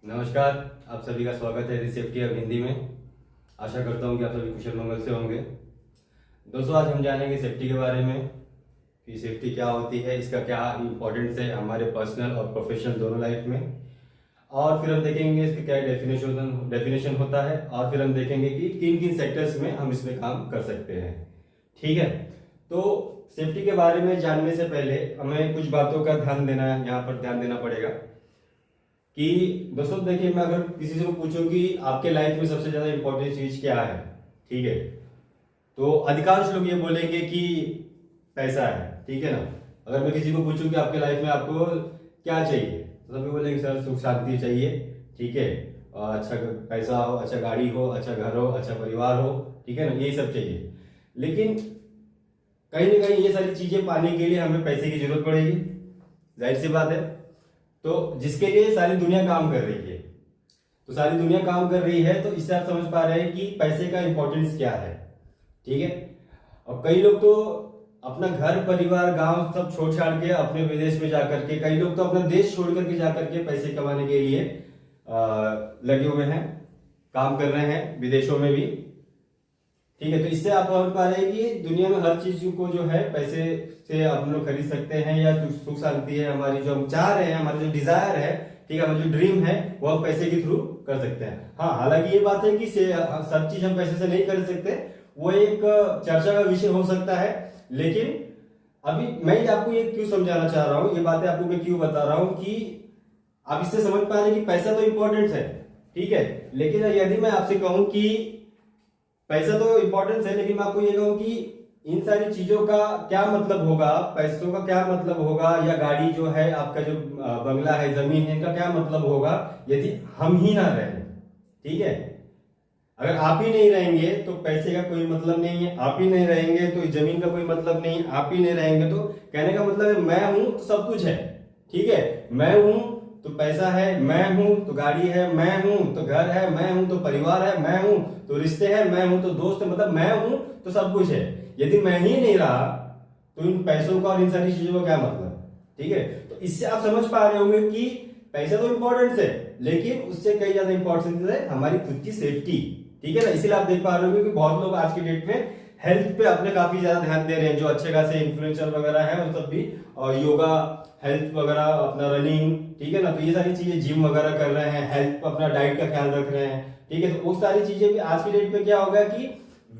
नमस्कार। आप सभी का स्वागत है सेफ्टी अब हिंदी में। आशा करता हूँ कि आप सभी कुशल मंगल से होंगे। दोस्तों, आज हम जानेंगे सेफ्टी के बारे में कि सेफ्टी क्या होती है, इसका क्या इम्पोर्टेंस है हमारे पर्सनल और प्रोफेशनल दोनों लाइफ में। और फिर हम देखेंगे इसका क्या डेफिनेशन होता है, और फिर हम देखेंगे कि किन किन सेक्टर्स में हम इसमें काम कर सकते हैं। ठीक है, तो सेफ्टी के बारे में जानने से पहले हमें कुछ बातों का यहाँ पर ध्यान देना पड़ेगा कि दोस्तों देखिए, मैं अगर किसी से पूछूं कि आपके लाइफ में सबसे ज्यादा इंपॉर्टेंट चीज क्या है, ठीक है, तो अधिकांश लोग ये बोलेंगे कि पैसा है। ठीक है ना। अगर मैं किसी को पूछूं कि आपके लाइफ में आपको क्या चाहिए, तो सभी बोलेंगे सर सुख शांति चाहिए। ठीक है, और अच्छा पैसा हो, अच्छा गाड़ी हो, अच्छा घर हो, अच्छा परिवार हो। ठीक है ना, यही सब चाहिए। लेकिन कहीं ना कहीं ये सारी चीजें पाने के लिए हमें पैसे की जरूरत पड़ेगी, जाहिर सी बात है। तो जिसके लिए सारी दुनिया काम कर रही है, तो सारी दुनिया काम कर रही है, तो इससे आप समझ पा रहे हैं कि पैसे का इंपॉर्टेंस क्या है। ठीक है। और कई लोग तो अपना घर परिवार गांव सब छोड़ छाड़ के अपने विदेश में जाकर के, कई लोग तो अपना देश छोड़ करके जाकर के पैसे कमाने के लिए लगे हुए हैं, काम कर रहे हैं विदेशों में भी। ठीक है, तो इससे आप समझ पा रहे हैं कि दुनिया में हर चीज को जो है पैसे से हम लोग खरीद सकते हैं, या सुख शांति है हमारी जो हम चाह रहे हैं, हमारी जो डिजायर है, ठीक है, हमारा जो ड्रीम है, वो हम पैसे के थ्रू कर सकते हैं। हाँ, हालांकि ये बात है कि सब चीज हम पैसे से नहीं कर सकते, वो एक चर्चा का विषय हो सकता है। लेकिन अभी मैं आपको ये क्यों समझाना चाह रहा हूँ, ये बातें आपको मैं क्यों बता रहा हूँ कि आप इससे समझ पा रहे हैं कि पैसा तो इंपॉर्टेंट है। ठीक है, लेकिन यदि मैं आपसे कहूं कि पैसा तो इंपॉर्टेंस है, लेकिन मैं आपको ये कहूं कि इन सारी चीजों का क्या मतलब होगा, पैसों का क्या मतलब होगा, या गाड़ी जो है, आपका जो बंगला है, जमीन है, इनका क्या मतलब होगा यदि हम ही ना रहें। ठीक है, अगर आप ही नहीं रहेंगे तो पैसे का कोई मतलब नहीं है, आप ही नहीं रहेंगे तो जमीन का कोई मतलब नहीं है, आप ही नहीं रहेंगे तो कहने का मतलब है मैं हूं तो सब कुछ है। ठीक है, मैं हूं तो पैसा है, मैं हूं तो गाड़ी है, मैं हूं तो घर है, मैं हूं तो परिवार है, मैं हूं तो रिश्ते हैं, मैं हूं तो दोस्त है, मतलब मैं हूं तो सब कुछ है। यदि मैं ही नहीं रहा तो इन पैसों का और इन सारी चीजों का क्या मतलब। ठीक है, तो इससे आप समझ पा रहे होंगे कि पैसा तो इंपॉर्टेंट है, लेकिन उससे कई ज्यादा इंपॉर्टेंट है हमारी खुद की सेफ्टी। ठीक है ना, इसीलिए आप देख पा रहे होंगे कि बहुत लोग आज की डेट में हेल्थ पे अपने काफी ज्यादा ध्यान दे रहे हैं, जो अच्छे खासे इन्फ्लुएंसर वगैरह है वो सब भी, और योगा, हेल्थ वगैरह, अपना रनिंग, ठीक है ना, तो ये सारी चीजें, जिम वगैरह कर रहे हैं, हेल्थ अपना डाइट का ख्याल रख रहे हैं। ठीक है, तो वो सारी चीजें भी आज की डेट में क्या होगा कि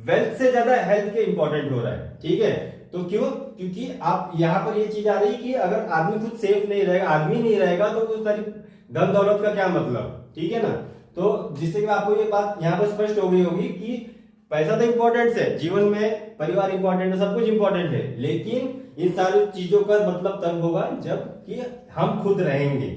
वेल्थ से ज्यादा हेल्थ के इंपॉर्टेंट हो रहा है। ठीक है, तो क्यों? क्योंकि आप यहाँ पर ये चीज आ रही कि अगर आदमी खुद सेफ नहीं रहेगा, आदमी नहीं रहेगा, तो वो सारी धन दौलत का क्या मतलब। ठीक है ना, तो जिससे कि आपको ये बात यहाँ पर स्पष्ट हो गई होगी कि पैसा तो इंपॉर्टेंट है जीवन में, परिवार इंपॉर्टेंट है, सब कुछ इंपॉर्टेंट है, लेकिन इन सारी चीजों का मतलब तब होगा जब कि हम खुद रहेंगे।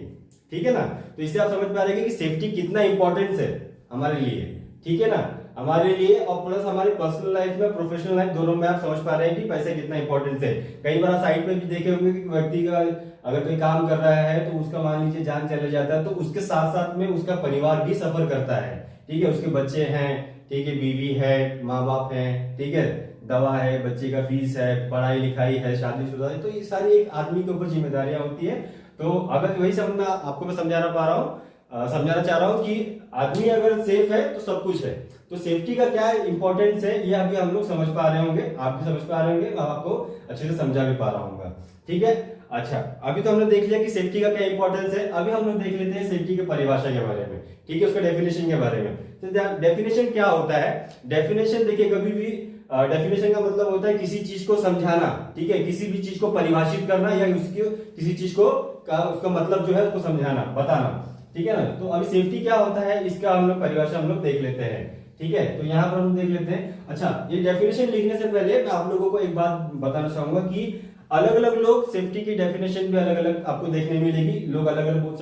ठीक है ना, तो इससे आप समझ पा रहे हैं कि सेफ्टी कितना इंपॉर्टेंस है हमारे लिए। ठीक है ना, हमारे लिए, और प्लस हमारी पर्सनल लाइफ में, प्रोफेशनल लाइफ दोनों में आप समझ पा रहे हैं कि पैसा कितना इंपॉर्टेंस है। कई बार साइड पे भी देखे होंगे कि व्यक्ति का अगर कोई काम कर रहा है तो उसका मान लीजिए जान चले जाता है, तो उसके साथ साथ में उसका परिवार भी सफर करता है। ठीक है, उसके बच्चे हैं, ठीक है, बीवी है, माँ बाप है, ठीक है, दवा है, बच्चे का फीस है, पढ़ाई लिखाई है, शादीशुदा है, तो ये सारी एक आदमी के ऊपर जिम्मेदारियां होती है। तो अगर वही समझना आपको मैं समझाना चाह रहा हूँ कि आदमी अगर सेफ है तो सब कुछ है। तो सेफ्टी का क्या इंपॉर्टेंस है ये अभी हम लोग समझ पा रहे होंगे, आप भी समझ पा रहे होंगे, मैं आपको अच्छे से समझा भी पा रहा हूँ। ठीक है, अच्छा, अभी तो हमने देख लिया कि सेफ्टी का क्या इंपॉर्टेंस है। अभी हम लोग देख लेते हैं सेफ्टी की परिभाषा के बारे में। ठीक है, उसका डेफिनेशन के बारे में। तो डेफिनेशन क्या होता है? डेफिनेशन देखिए, कभी भी डेफिनेशन का मतलब होता है किसी चीज को समझाना। ठीक है, किसी भी चीज को परिभाषित करना, या उसकी किसी चीज को उसका मतलब जो है उसको समझाना, बताना। ठीक है ना, तो अभी सेफ्टी क्या होता है इसका हम लोग परिभाषा हम लोग देख लेते हैं। ठीक है, तो यहाँ पर हम देख लेते हैं। अच्छा, ये डेफिनेशन लिखने से पहले मैं आप लोगों को एक बात बताना चाहूंगा कि अलग अलग लोग सेफ्टी की डेफिनेशन भी अलग अलग आपको देखने मिलेगी। लोग अलग अलग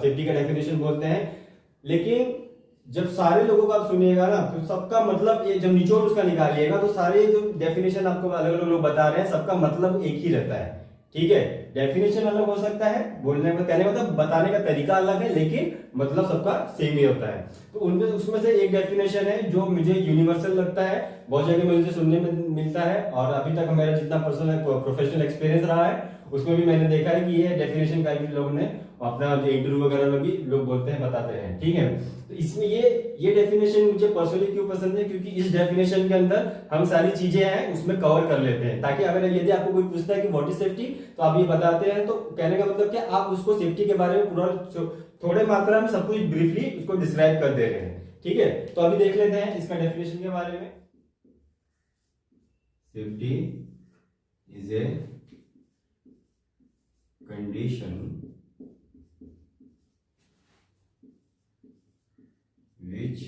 सेफ्टी का डेफिनेशन बोलते हैं, लेकिन जब सारे लोगों का आप सुनिएगा ना, तो सबका मतलब ये जब निचोड़ उसका निकालिएगा तो सारे जो डेफिनेशन आपको अलग अलग लोग बता रहे हैं, सबका मतलब एक ही रहता है। ठीक है, डेफिनेशन अलग हो सकता है, बोलने का कहने मतलब बताने का तरीका अलग है, लेकिन मतलब सबका सेम ही होता है। तो उनमें उसमें से एक डेफिनेशन है जो मुझे यूनिवर्सल लगता है, बहुत जगह मुझे सुनने में मिलता है, और अभी तक मेरा जितना पर्सनल प्रोफेशनल एक्सपीरियंस रहा है उसमें भी मैंने देखा है कि ये डेफिनेशन का भी लोगों ने अपना जो इंटरव्यू वगैरह में भी लोग बोलते हैं, बताते हैं, ठीक है। तो इसमें ये डेफिनेशन मुझे पर्सनली क्यों पसंद है, क्योंकि इस डेफिनेशन के अंदर हम सारी चीजें हैं उसमें कवर कर लेते हैं, ताकि अगर यदि आपको कोई पूछता है कि व्हाट इज सेफ्टी, तो आप ये बताते हैं, तो कहने का मतलब कि आप उसको सेफ्टी के बारे में पूरा थोड़े मात्रा में सब कुछ ब्रीफली उसको डिस्क्राइब कर दे रहे हैं, ठीक है। तो अभी देख लेते हैं इसका डेफिनेशन के बारे में। Safety is a condition which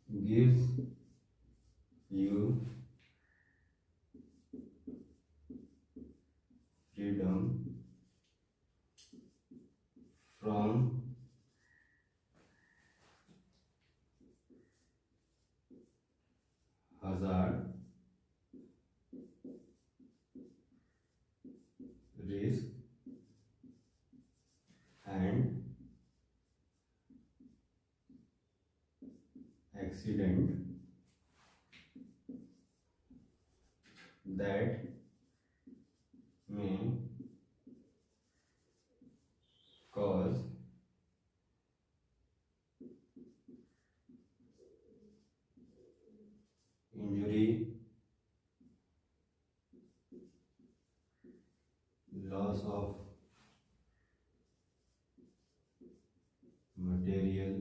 gives you freedom from hazard, risk and accident that may cause injury, loss of material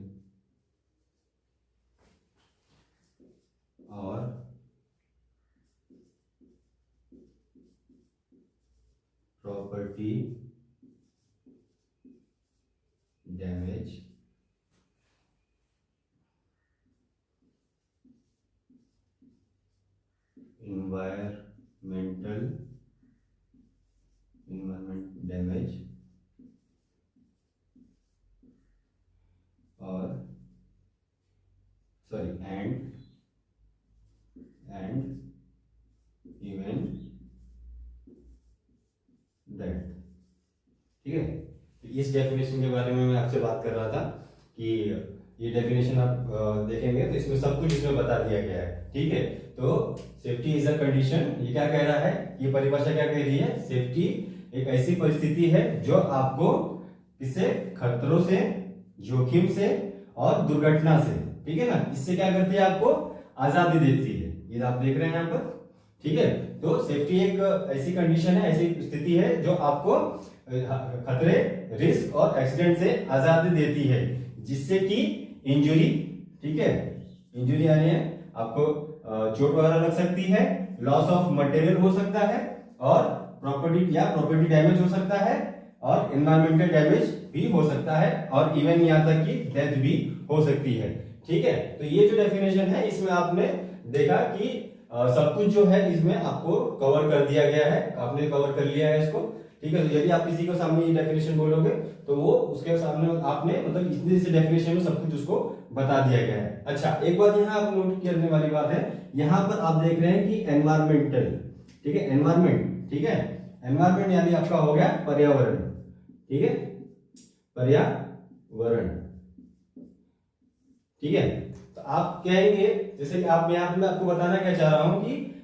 or property damage environment damage or sorry and even that, ठीक है। तो इस definition के बारे में मैं आपसे बात कर रहा था कि ये डेफिनेशन आप देखेंगे तो इसमें सब कुछ इसमें बता दिया गया है, ठीक है। तो सेफ्टी इज अ कंडीशन, ये क्या कह रहा है, ये परिभाषा क्या कह रही है, सेफ्टी एक ऐसी परिस्थिति है जो आपको किसी खतरों से, जोखिम से और दुर्घटना से, ठीक है ना, इससे क्या करती है, आपको आजादी देती है। ये आप देख रहे हैं यहाँ पर, ठीक है। तो सेफ्टी एक ऐसी कंडीशन है, ऐसी स्थिति है जो आपको खतरे, रिस्क और एक्सीडेंट से आजादी देती है, जिससे कि इंजुरी, ठीक है, इंजुरी यानी आपको चोट वगैरह लग सकती है, लॉस ऑफ मटेरियल हो सकता है और प्रॉपर्टी डैमेज हो सकता है और एनवायरमेंटल डैमेज भी हो सकता है और इवन यहाँ तक कि डेथ भी हो सकती है, ठीक है। तो ये जो डेफिनेशन है इसमें आपने देखा कि सब कुछ जो है इसमें आपको कवर कर दिया गया है, आपने कवर कर लिया है इसको, ठीक है। तो यदि आप किसी को सामने ये डेफिनेशन बोलोगे तो वो उसके सामने आपने मतलब इतने से डेफिनेशन में सब कुछ उसको बता दिया गया है। अच्छा, एक बात यहाँ आप नोट करने वाली बात है, यहाँ पर आप देख रहे हैं कि एनवायरमेंटल, ठीक है, एनवायरमेंट, ठीक है, एनवायरमेंट यानी आपका हो गया पर्यावरण, ठीक है, पर्यावरण, ठीक है। तो आप कहेंगे, जैसे कि आप यहाँ पे मैं आपको बताना क्या चाह रहा हूं कि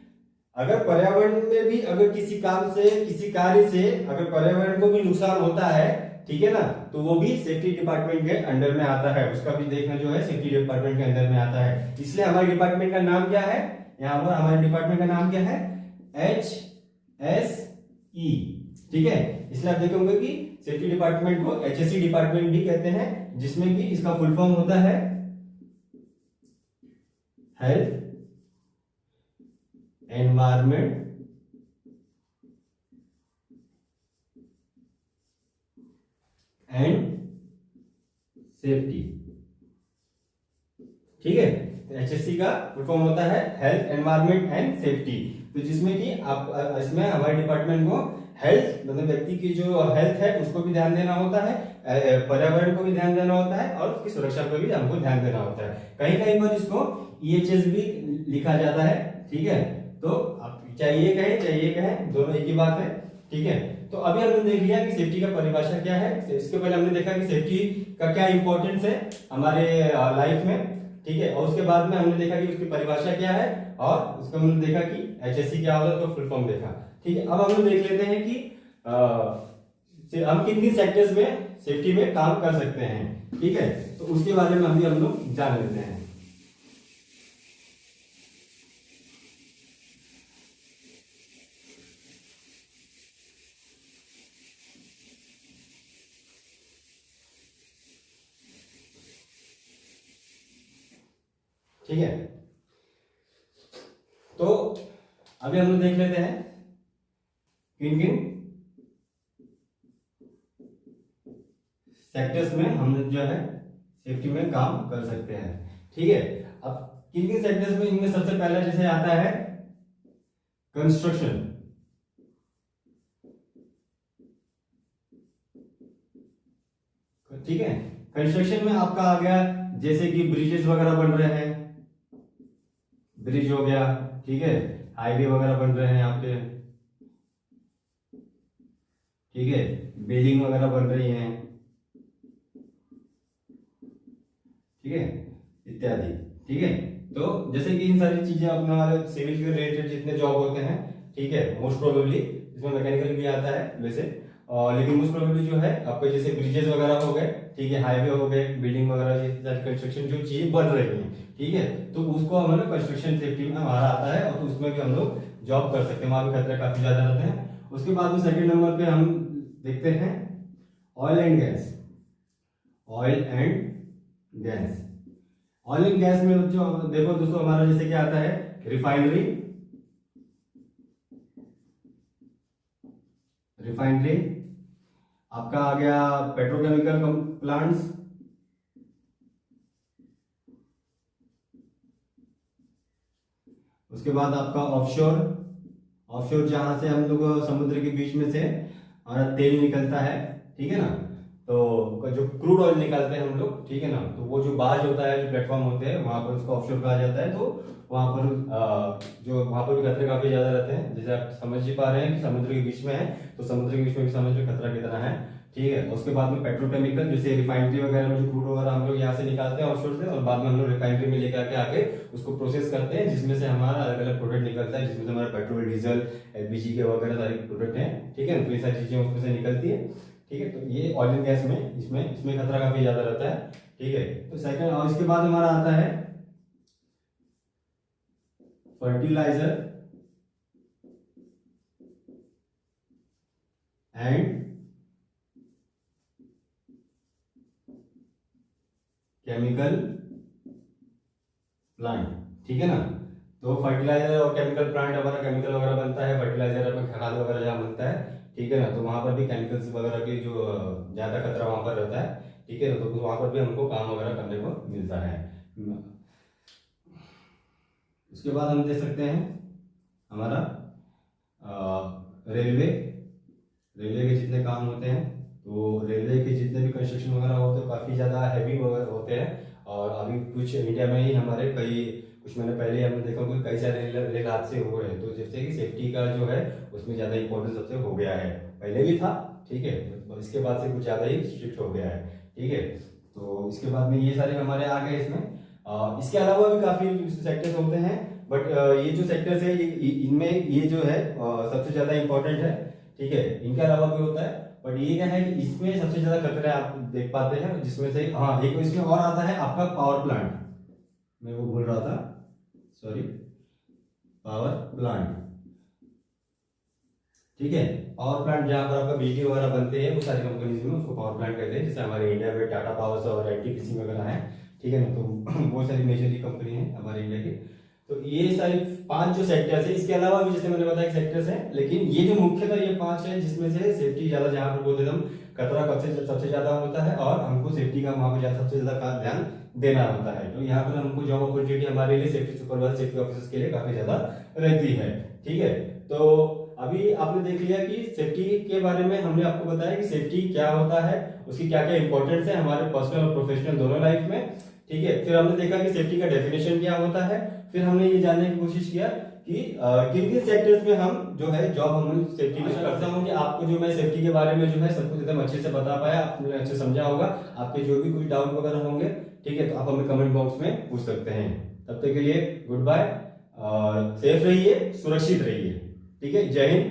अगर पर्यावरण में भी अगर किसी काम से, किसी कार्य से अगर पर्यावरण को भी नुकसान होता है, ठीक है ना, तो वो भी सेफ्टी डिपार्टमेंट के अंडर में आता है, उसका भी देखना जो है सेफ्टी डिपार्टमेंट के अंदर में आता है। इसलिए हमारे डिपार्टमेंट का नाम क्या है, यहाँ पर हमारे डिपार्टमेंट का नाम क्या है, HSE, ठीक है। इसलिए आप देखोगे कि सेफ्टी डिपार्टमेंट को HSE डिपार्टमेंट भी कहते हैं, जिसमें कि इसका फुल फॉर्म होता है हेल्थ, एनवायरमेंट एंड सेफ्टी, ठीक है। तो HSE का फुल फॉर्म होता है हेल्थ, एनवायरमेंट एंड सेफ्टी। तो जिसमें कि आप इसमें हमारे डिपार्टमेंट को हेल्थ मतलब व्यक्ति की जो हेल्थ है उसको भी ध्यान देना होता है, पर्यावरण को भी ध्यान देना होता है और उसकी सुरक्षा को भी हमको ध्यान देना होता है। कहीं कहीं पर इसको EHS भी लिखा जाता है, ठीक है। तो आप चाहिए कहें दोनों एक ही बात है, ठीक है। तो अभी हमने देख लिया कि सेफ्टी का परिभाषा क्या है, इसके पहले हमने देखा कि सेफ्टी का क्या इंपॉर्टेंस है हमारे लाइफ में, ठीक है। और उसके बाद में हमने देखा कि उसकी परिभाषा क्या है, और उसको हमने देखा कि HSE क्या होता है, तो फुल फॉर्म देखा, ठीक है। अब हम लोग देख लेते हैं कि हम किन किन सेक्टर्स में सेफ्टी में काम कर सकते हैं, ठीक है। तो उसके बारे में हम लोग जान लेते हैं। ठीक है, तो अभी हम लोग देख लेते हैं किन किन सेक्टर्स में हम जो है सेफ्टी में काम कर सकते हैं, ठीक है। अब किन किन सेक्टर्स में, इनमें सबसे पहला जैसे आता है कंस्ट्रक्शन, ठीक है। कंस्ट्रक्शन में आपका आ गया जैसे कि ब्रिजेस वगैरह बन रहे हैं, ब्रिज हो गया, ठीक है, हाईवे वगैरह बन रहे हैं आपके, ठीक है, बिल्डिंग वगैरह बन रही हैं, ठीक है, इत्यादि, ठीक है। तो जैसे कि इन सारी चीजें अपने हमारे सिविल के रिलेटेड जितने जॉब होते हैं, ठीक है, मोस्ट प्रोबेबली इसमें मैकेनिकल भी आता है वैसे, लेकिन मोस्ट प्रोबेबली जो है आपके जैसे ब्रिजेस वगैरह हो गए, ठीक है, हाईवे हो गए, बिल्डिंग वगैरह जैसे कंस्ट्रक्शन जो चीजें बन रही हैं, ठीक है, तो उसको हम लोग कंस्ट्रक्शन सेफ्टी में हमारा आता है, और तो उसमें भी हम लोग जॉब कर सकते हैं, वहां भी खतरे काफी ज्यादा रहते हैं। उसके बाद में सेकंड नंबर पे हम देखते हैं oil and gas. Oil and gas, oil and gas में जो देखो दोस्तों हमारा जैसे क्या आता है, रिफाइनरी, रिफाइनरी आपका आ गया, पेट्रोकेमिकल प्लांट्स, उसके बाद आपका ऑफशोर, ऑफशोर जहां से हम लोग समुद्र के बीच में से हमारा तेल निकलता है, ठीक है ना, तो जो क्रूड ऑयल निकालते हैं हम लोग, ठीक है ना, तो वो जो बाज होता है, जो प्लेटफॉर्म होते हैं, वहां पर उसको ऑफशोर कहा जाता है। तो वहां पर जो वहां पर भी खतरे काफी ज्यादा रहते हैं, जैसे आप समझ ही पा रहे हैं कि समुद्र के बीच में है, तो समुद्र के बीच में भी समझ लो खतरा कितना है, ठीक है। उसके बाद में पेट्रोकेमिकल, जैसे रिफाइनरी वगैरह में जो क्रूड वगैरह हम लोग यहाँ से निकालते हैं ऑफशोर से, और बाद में हम लोग रिफाइनरी में लेकर के आके उसको प्रोसेस करते हैं, जिसमें से हमारा अलग अलग प्रोडक्ट निकलता है, जिसमें से हमारा पेट्रोल, डीजल, LPG के वगैरह सारे प्रोडक्ट हैं, ठीक है, तो ये सारी चीजें उसमें से निकलती है, ठीक है। तो ये ऑयल एंड गैस में इसमें खतरा काफी ज्यादा रहता है, ठीक है। तो सेकंड, और इसके बाद हमारा आता है फर्टिलाइजर एंड केमिकल प्लांट, ठीक है ना। तो फर्टिलाइजर और केमिकल प्लांट हमारा केमिकल वगैरह बनता है, फर्टिलाइजर में खाद वगैरह जहाँ बनता है, ठीक है ना, तो वहां पर भी केमिकल्स वगैरह की जो ज्यादा खतरा वहां पर रहता है, ठीक है ना, तो वहां पर भी हमको काम वगैरह करने को मिलता है। उसके बाद हम देख सकते हैं हमारा रेलवे, रेलवे के जितने काम होते हैं, तो रेलवे के जितने भी कंस्ट्रक्शन वगैरह होते हैं काफी ज्यादा हैवी होते हैं, और अभी कुछ इंडिया में ही हमारे कई कुछ महीने पहले ही हमने देखा कई सारे रेल हादसे हुए हैं, तो जिससे कि सेफ्टी का जो है उसमें ज्यादा इंपॉर्टेंस सबसे हो गया है, पहले भी था, ठीक है, तो इसके बाद से कुछ ज्यादा ही स्ट्रिक्ट हो गया है, ठीक है। तो इसके बाद में ये सारे हमारे आ गए इसमें। इसके अलावा भी काफी सेक्टर्स होते हैं, बट ये जो सेक्टर्स है इनमें ये जो है सबसे ज्यादा इंपॉर्टेंट है, ठीक है। इनके अलावा भी होता है, बट ये क्या है कि इसमें सबसे ज्यादा खतरे आप देख पाते हैं, जिसमें से हाँ एक इसमें और आता है आपका पावर प्लांट, मैं वो बोल रहा था, सॉरी, पावर प्लांट, ठीक है। पावर प्लांट जहां पर आपका बिजली वगैरह बनते हैं, वो सारी कंपनीज में उसको पावर प्लांट कहते हैं, जैसे हमारे इंडिया में टाटा पावर और NTPC वगैरह है, ठीक है ना, तो बहुत सारी मेजरली कंपनी है हमारे इंडिया की। तो ये सारी 5 जो सेक्टर्स है, इसके अलावा भी जैसे मैंने बताया सेक्टर्स हैं, लेकिन ये जो मुख्यतः ये 5 है, जिसमें से सेफ्टी ज्यादा, जहां पर बोलते हम खतरा सबसे ज्यादा होता है, और हमको सेफ्टी का वहां पर सबसे ज्यादा ध्यान देना होता है। तो यहाँ पर हमको जॉब अपॉर्चुनिटी हमारे लिए सेफ्टी सुपरवाइजर, सेफ्टी ऑफिसर्स के लिए काफी ज्यादा रहती है, ठीक है। तो अभी आपने देख लिया कि सेफ्टी के बारे में हमने आपको बताया कि सेफ्टी क्या होता है, उसकी क्या क्या इंपॉर्टेंस है हमारे पर्सनल और प्रोफेशनल दोनों लाइफ में, ठीक है। फिर हमने देखा कि सेफ्टी का डेफिनेशन क्या होता है, फिर हमने ये जानने की कोशिश किया कि किन किन सेक्टर्स में हम जो है जॉब हम सेफ्टी में करता हूँ कि आपको जो मैं सेफ्टी के बारे में जो है सब कुछ एकदम अच्छे से बता पाया, आपने अच्छे समझा होगा। आपके जो भी कुछ डाउट वगैरह होंगे, ठीक है, तो आप हमें कमेंट बॉक्स में पूछ सकते हैं। तब तक के लिए गुड बाय और सेफ रहिए, सुरक्षित रहिए। ठीक है, जय हिंद।